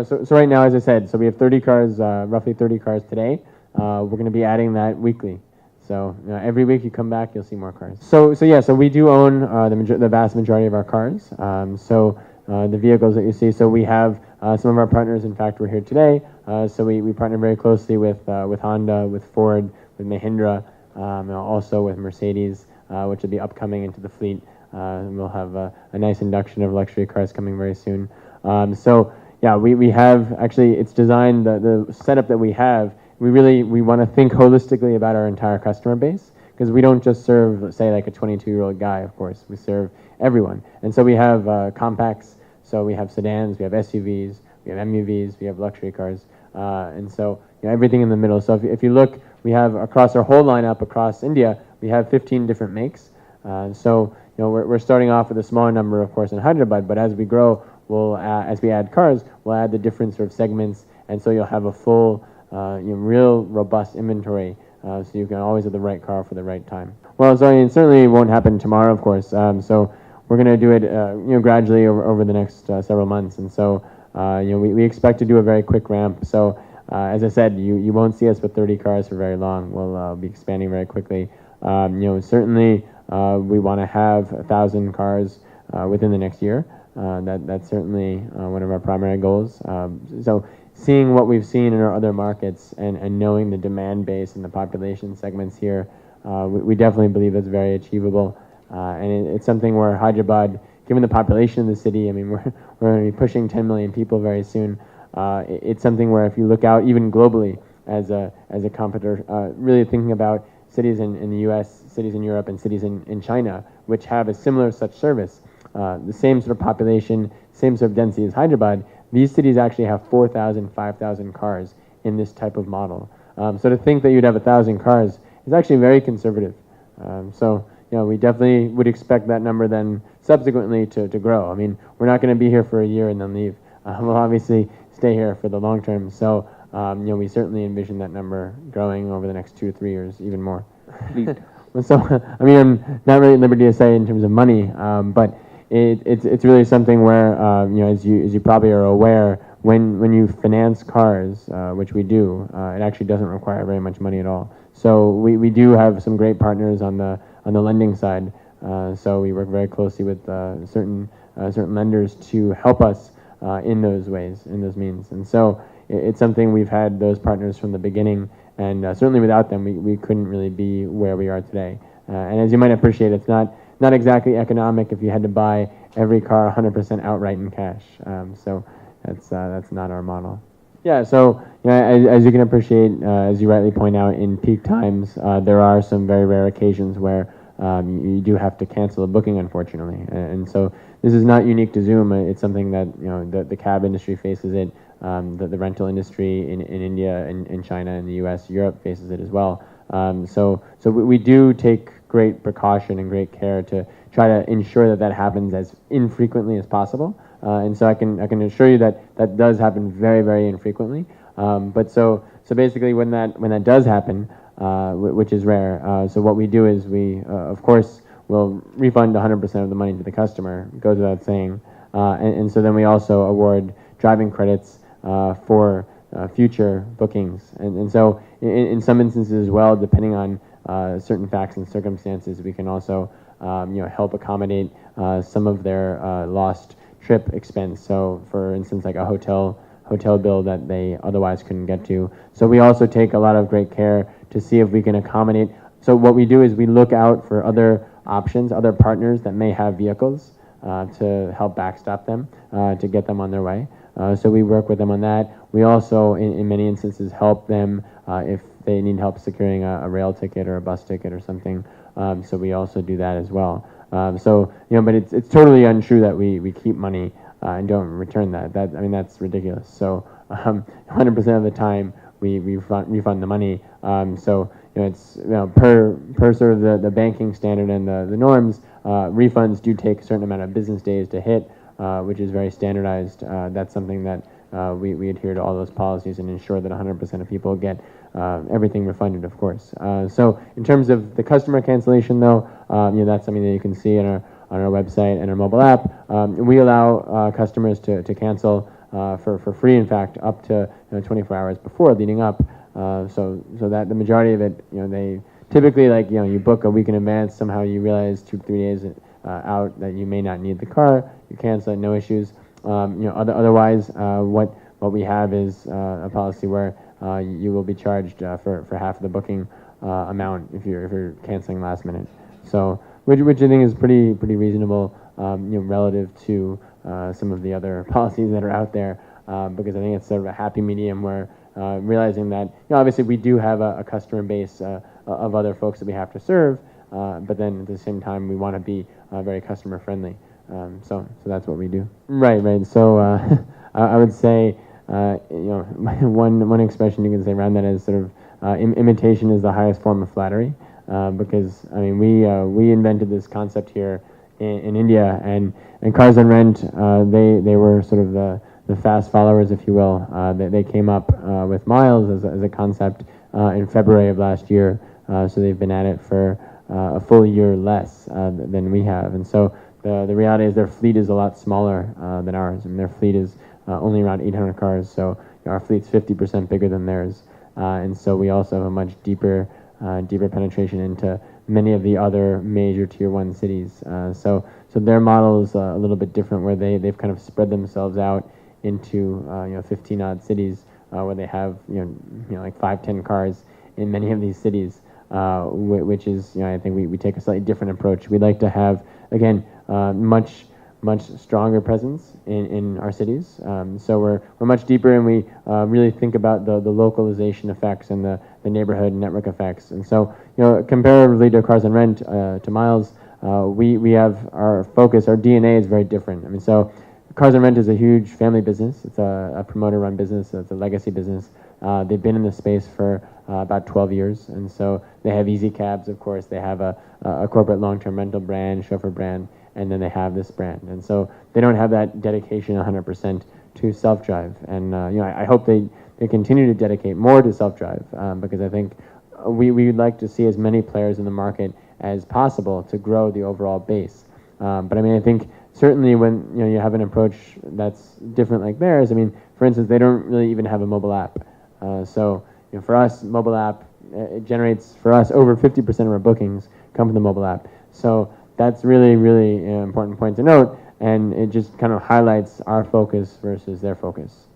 So right now, as I said, so we have 30 cars, roughly 30 cars today. We're going to be adding that weekly. So every week you come back, you'll see more cars. So yeah, so we do own the vast majority of our cars. The vehicles that you see. So we have some of our partners. In fact, we're here today. So we partner very closely with Honda, with Ford, with Mahindra, and also with Mercedes, which will be upcoming into the fleet. And we'll have a nice induction of luxury cars coming very soon. So yeah, we have actually, it's designed, the setup that we have, we want to think holistically about our entire customer base, because we don't just serve, say, like a 22-year-old guy, of course. We serve everyone. And so we have compacts, so we have sedans, we have SUVs, we have MUVs, we have luxury cars, and so everything in the middle. So if you look, we have across our whole lineup across India, we have 15 different makes. We're starting off with a smaller number, of course, in Hyderabad, but as we grow, as we add cars, we'll add the different sort of segments, and so you'll have a full, real robust inventory, so you can always have the right car for the right time. Well, so it certainly won't happen tomorrow, of course. So we're going to do it, gradually over the next several months, and so we expect to do a very quick ramp. So as I said, you won't see us with 30 cars for very long. We'll be expanding very quickly. Certainly we want to have 1,000 cars within the next year. That's certainly one of our primary goals. So seeing what we've seen in our other markets and knowing the demand base and the population segments here, we definitely believe it's very achievable. And it's something where Hyderabad, given the population of the city, I mean, we're going to be pushing 10 million people very soon. It's something where if you look out even globally as a competitor, really thinking about cities in the US, cities in Europe, and cities in China, which have a similar such service, the same sort of population, same sort of density as Hyderabad, these cities actually have 4,000, 5,000 cars in this type of model. So to think that you'd have 1,000 cars is actually very conservative. We definitely would expect that number then subsequently to grow. I mean, we're not going to be here for a year and then leave. We'll obviously stay here for the long term. So, we certainly envision that number growing over the next 2 or 3 years, even more. So, I mean, I'm not really at liberty to say in terms of money, but it's really something where, as you probably are aware, when you finance cars, which we do, it actually doesn't require very much money at all. So we do have some great partners on the lending side. So we work very closely with certain lenders to help us in those ways, in those means. And so it's something we've had those partners from the beginning, and certainly without them, we couldn't really be where we are today. And as you might appreciate, it's not exactly economic if you had to buy every car 100% outright in cash. So that's not our model. Yeah, so as you can appreciate, as you rightly point out, in peak times, there are some very rare occasions where you do have to cancel a booking, unfortunately. And so this is not unique to Zoom. It's something that the cab industry faces it. The rental industry in India, in China, in the US, Europe faces it as well. So we do take great precaution and great care to try to ensure that happens as infrequently as possible. And so I can assure you that does happen very, very infrequently. But so basically when that does happen, which is rare, so what we do is we of course will refund 100% of the money to the customer. It goes without saying. And so then we also award driving credits for future bookings. And so in some instances as well, depending on certain facts and circumstances, we can also help accommodate some of their lost trip expense. So for instance, like a hotel bill that they otherwise couldn't get to. So we also take a lot of great care to see if we can accommodate. So what we do is we look out for other options, other partners that may have vehicles to help backstop them, to get them on their way. So we work with them on that. We also, in many instances, help them if they need help securing a rail ticket or a bus ticket or something. So we also do that as well. But it's totally untrue that we keep money and don't return that. That's ridiculous. So 100% of the time we refund the money. It's per sort of the banking standard and the norms. Refunds do take a certain amount of business days to hit, which is very standardized. That's something that we adhere to all those policies and ensure that 100% of people get everything refunded, of course. So in terms of the customer cancellation, though, that's something that you can see on our website and our mobile app. We allow customers to cancel for free, in fact, up to 24 hours before leading up. So that the majority of it, they typically, like, you book a week in advance. Somehow you realize 2-3 days out that you may not need the car. You cancel it, no issues. Otherwise, what we have is a policy where you will be charged for half of the booking amount if you're canceling last minute. So which I think is pretty reasonable, relative to some of the other policies that are out there, because I think it's sort of a happy medium where realizing that obviously we do have a customer base of other folks that we have to serve, but then at the same time we want to be very customer friendly. So that's what we do. Right. So I would say one expression you can say around that is sort of imitation is the highest form of flattery, because I mean we invented this concept here in India, and Cars on Rent, they were sort of the fast followers, if you will. They came up with Miles as a concept in February of last year, so they've been at it for a full year less than we have. And so the reality is their fleet is a lot smaller than ours. I mean, their fleet is only around 800 cars, so our fleet's 50% bigger than theirs. And so we also have a much deeper penetration into many of the other major tier 1 cities. So their model is a little bit different, where they've kind of spread themselves out into 15 odd cities, where they have like 5-10 cars in many of these cities, which is I think we take a slightly different approach. We'd like to have, again, much stronger presence in our cities. So we're much deeper, and we really think about the localization effects and the neighborhood network effects. And so comparatively to Cars on Rent, to Miles, we have our focus, our DNA is very different. I mean, so Cars on Rent is a huge family business. It's a promoter-run business. It's a legacy business. They've been in the space for about 12 years, and so they have Easy Cabs, of course. They have a corporate long-term rental brand, chauffeur brand, and then they have this brand. And so they don't have that dedication 100% to self-drive. And I hope they continue to dedicate more to self-drive, because I think we would like to see as many players in the market as possible to grow the overall base. But I mean, I think certainly when you have an approach that's different like theirs, I mean, for instance, they don't really even have a mobile app. So for us, mobile app, it generates for us over 50% of our bookings come from the mobile app. So that's really important point to note, and it just kind of highlights our focus versus their focus.